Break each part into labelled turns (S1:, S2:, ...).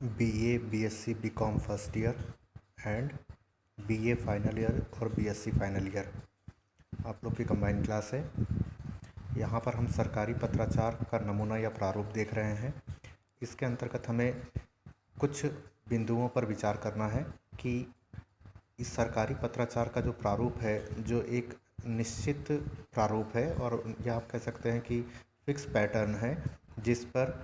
S1: BA, BSc, BCom first year and BA final year और BSc final year आप लोग की कंबाइंड क्लास है। यहाँ पर हम सरकारी पत्राचार का नमूना या प्रारूप देख रहे हैं। इसके अंतर्गत हमें कुछ बिंदुओं पर विचार करना है कि इस सरकारी पत्राचार का जो प्रारूप है, जो एक निश्चित प्रारूप है और या आप कह सकते हैं कि फिक्स पैटर्न है, जिस पर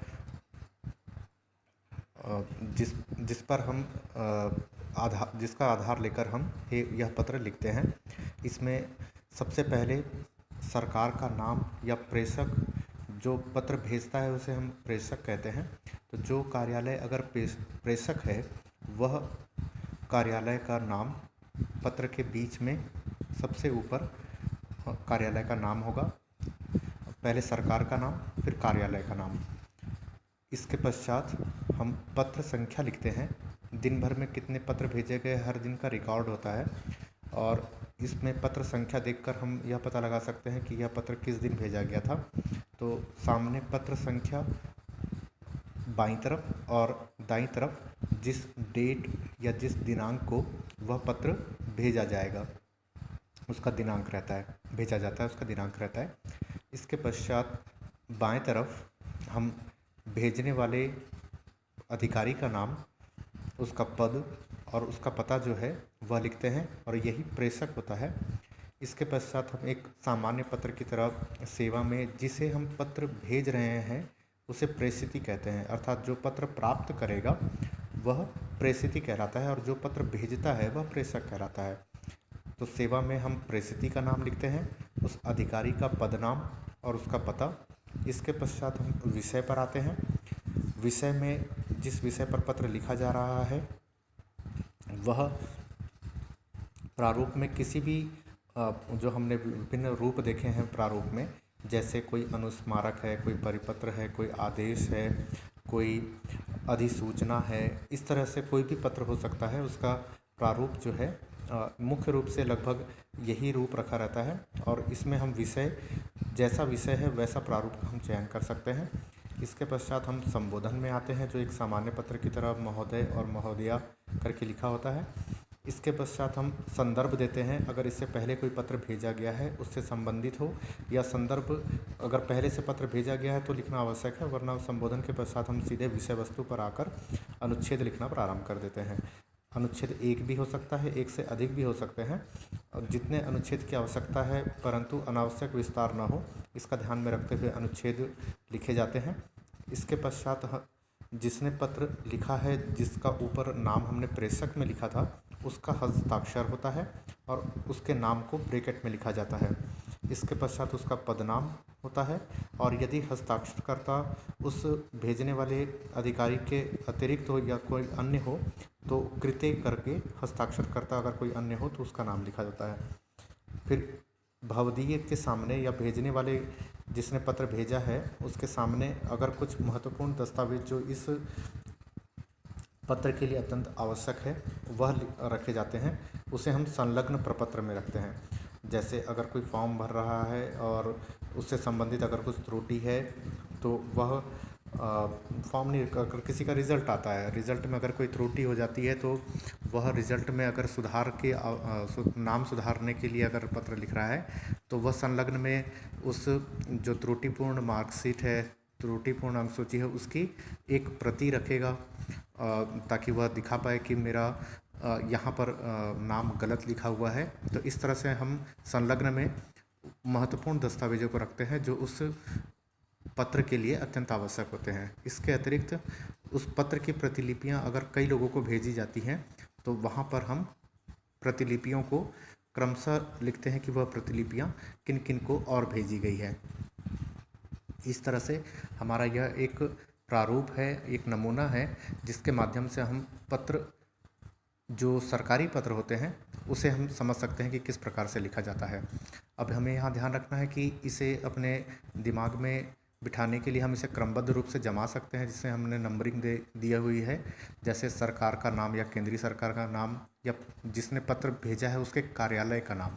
S1: जिस पर हम जिसका आधार लेकर हम यह पत्र लिखते हैं। इसमें सबसे पहले सरकार का नाम या प्रेषक जो पत्र भेजता है उसे हम प्रेषक कहते हैं। तो जो कार्यालय अगर प्रेषक है, वह कार्यालय का नाम पत्र के बीच में सबसे ऊपर कार्यालय का नाम होगा। पहले सरकार का नाम, फिर कार्यालय का नाम। इसके पश्चात हम पत्र संख्या लिखते हैं। दिन भर में कितने पत्र भेजे गए, हर दिन का रिकॉर्ड होता है और इसमें पत्र संख्या देखकर हम यह पता लगा सकते हैं कि यह पत्र किस दिन भेजा गया था। तो सामने पत्र संख्या बाईं तरफ और दाईं तरफ जिस डेट या जिस दिनांक को वह पत्र भेजा जाएगा उसका दिनांक रहता है, भेजा जाता है उसका दिनांक रहता है। इसके पश्चात बाएं तरफ हम भेजने वाले अधिकारी का नाम, उसका पद और उसका पता जो है वह लिखते हैं और यही प्रेषक होता है। इसके पश्चात हम एक सामान्य पत्र की तरह सेवा में जिसे हम पत्र भेज रहे हैं उसे प्रेषिती कहते हैं, अर्थात जो पत्र प्राप्त करेगा वह प्रेषिती कहलाता है और जो पत्र भेजता है वह प्रेषक कहलाता है। तो सेवा में हम प्रेषिती का नाम लिखते हैं, उस अधिकारी का पद नाम और उसका पता। इसके पश्चात हम विषय पर आते हैं। विषय में जिस विषय पर पत्र लिखा जा रहा है वह प्रारूप में किसी भी जो हमने विभिन्न रूप देखे हैं प्रारूप में, जैसे कोई अनुस्मारक है, कोई परिपत्र है, कोई आदेश है, कोई अधिसूचना है, इस तरह से कोई भी पत्र हो सकता है। उसका प्रारूप जो है मुख्य रूप से लगभग यही रूप रखा रहता है और इसमें हम विषय, जैसा विषय है वैसा प्रारूप का हम चयन कर सकते हैं। इसके पश्चात हम संबोधन में आते हैं, जो एक सामान्य पत्र की तरह महोदय और महोदया करके लिखा होता है। इसके पश्चात हम संदर्भ देते हैं, अगर इससे पहले कोई पत्र भेजा गया है उससे संबंधित हो, या संदर्भ अगर पहले से पत्र भेजा गया है तो लिखना आवश्यक है, वरना संबोधन के पश्चात हम सीधे विषय वस्तु पर आकर अनुच्छेद लिखना प्रारंभ कर देते हैं। अनुच्छेद एक भी हो सकता है, एक से अधिक भी हो सकते हैं, और जितने अनुच्छेद की आवश्यकता है परंतु अनावश्यक विस्तार न हो, इसका ध्यान में रखते हुए अनुच्छेद लिखे जाते हैं। इसके पश्चात जिसने पत्र लिखा है, जिसका ऊपर नाम हमने प्रेषक में लिखा था, उसका हस्ताक्षर होता है और उसके नाम को ब्रैकेट में लिखा जाता है। इसके पश्चात उसका पदनाम होता है और यदि हस्ताक्षरकर्ता उस भेजने वाले अधिकारी के अतिरिक्त हो या कोई अन्य हो तो कृत्य करके हस्ताक्षरकर्ता अगर कोई अन्य हो तो उसका नाम लिखा जाता है। फिर भवदीय के सामने या भेजने वाले जिसने पत्र भेजा है उसके सामने अगर कुछ महत्वपूर्ण दस्तावेज जो इस पत्र के लिए अत्यंत आवश्यक है वह रखे जाते हैं, उसे हम संलग्न प्रपत्र में रखते हैं। जैसे अगर कोई फॉर्म भर रहा है और उससे संबंधित अगर कुछ त्रुटि है तो वह फॉर्म नहीं, अगर किसी का रिज़ल्ट आता है, रिज़ल्ट में अगर कोई त्रुटि हो जाती है तो वह रिज़ल्ट में अगर सुधार के नाम सुधारने के लिए अगर पत्र लिख रहा है तो वह संलग्न में उस जो त्रुटिपूर्ण मार्कशीट है, त्रुटिपूर्ण अंक सूची है, उसकी एक प्रति रखेगा ताकि वह दिखा पाए कि मेरा यहाँ पर नाम गलत लिखा हुआ है। तो इस तरह से हम संलग्न में महत्वपूर्ण दस्तावेजों को रखते हैं जो उस पत्र के लिए अत्यंत आवश्यक होते हैं। इसके अतिरिक्त उस पत्र की प्रतिलिपियाँ अगर कई लोगों को भेजी जाती हैं तो वहाँ पर हम प्रतिलिपियों को क्रमशः लिखते हैं कि वह प्रतिलिपियाँ किन किन को और भेजी गई है। इस तरह से हमारा यह एक प्रारूप है, एक नमूना है जिसके माध्यम से हम पत्र, जो सरकारी पत्र होते हैं, उसे हम समझ सकते हैं कि किस प्रकार से लिखा जाता है। अब हमें यहाँ ध्यान रखना है कि इसे अपने दिमाग में बिठाने के लिए हम इसे क्रमबद्ध रूप से जमा सकते हैं, जिससे हमने नंबरिंग दिया हुई है। जैसे सरकार का नाम या केंद्रीय सरकार का नाम या जिसने पत्र भेजा है उसके कार्यालय का नाम।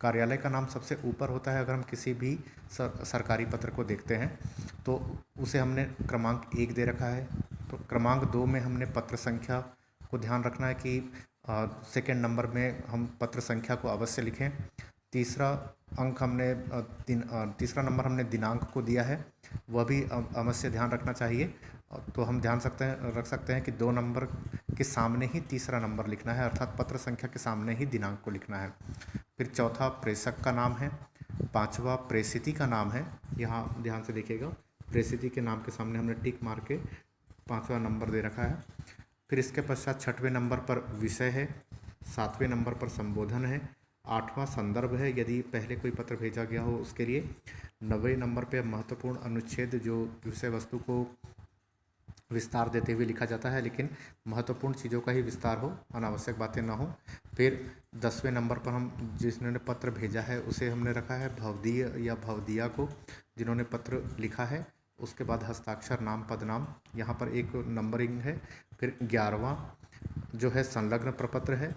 S1: कार्यालय का नाम सबसे ऊपर होता है। अगर हम किसी भी सरकारी पत्र को देखते हैं तो उसे हमने क्रमांक 1 दे रखा है, तो क्रमांक 2 में हमने पत्र संख्या को ध्यान रखना है कि सेकंड नंबर में हम पत्र संख्या को अवश्य लिखें। तीसरा नंबर हमने दिनांक को दिया है, वह भी अवश्य ध्यान रखना चाहिए। तो हम रख सकते हैं कि 2 नंबर के सामने ही तीसरा नंबर लिखना है, अर्थात पत्र संख्या के सामने ही दिनांक को लिखना है। फिर चौथा प्रेषक का नाम है। पांचवा प्रेषिती का नाम है। यहाँ ध्यान से देखिएगा, प्रेषिती के नाम के सामने हमने टिक मार के 5वां नंबर दे रखा है। फिर इसके पश्चात 6वें नंबर पर विषय है, 7वें नंबर पर संबोधन है, 8वां संदर्भ है यदि पहले कोई पत्र भेजा गया हो उसके लिए, 9वें नंबर पर महत्वपूर्ण अनुच्छेद जो विषय वस्तु को विस्तार देते हुए लिखा जाता है, लेकिन महत्वपूर्ण चीज़ों का ही विस्तार हो, अनावश्यक बातें ना हो। फिर 10वें नंबर पर हम जिन्होंने पत्र भेजा है उसे हमने रखा है भवदीय या भवदिया को, जिन्होंने पत्र लिखा है। उसके बाद हस्ताक्षर, नाम, पदनाम, यहाँ पर एक नंबरिंग है। फिर 11वां जो है संलग्न प्रपत्र है,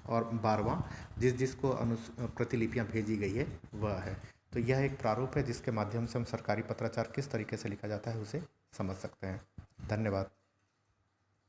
S1: और 12वां जिसको प्रतिलिपियाँ भेजी गई है वह है। तो यह एक प्रारूप है जिसके माध्यम से हम सरकारी पत्राचार किस तरीके से लिखा जाता है उसे समझ सकते हैं। धन्यवाद।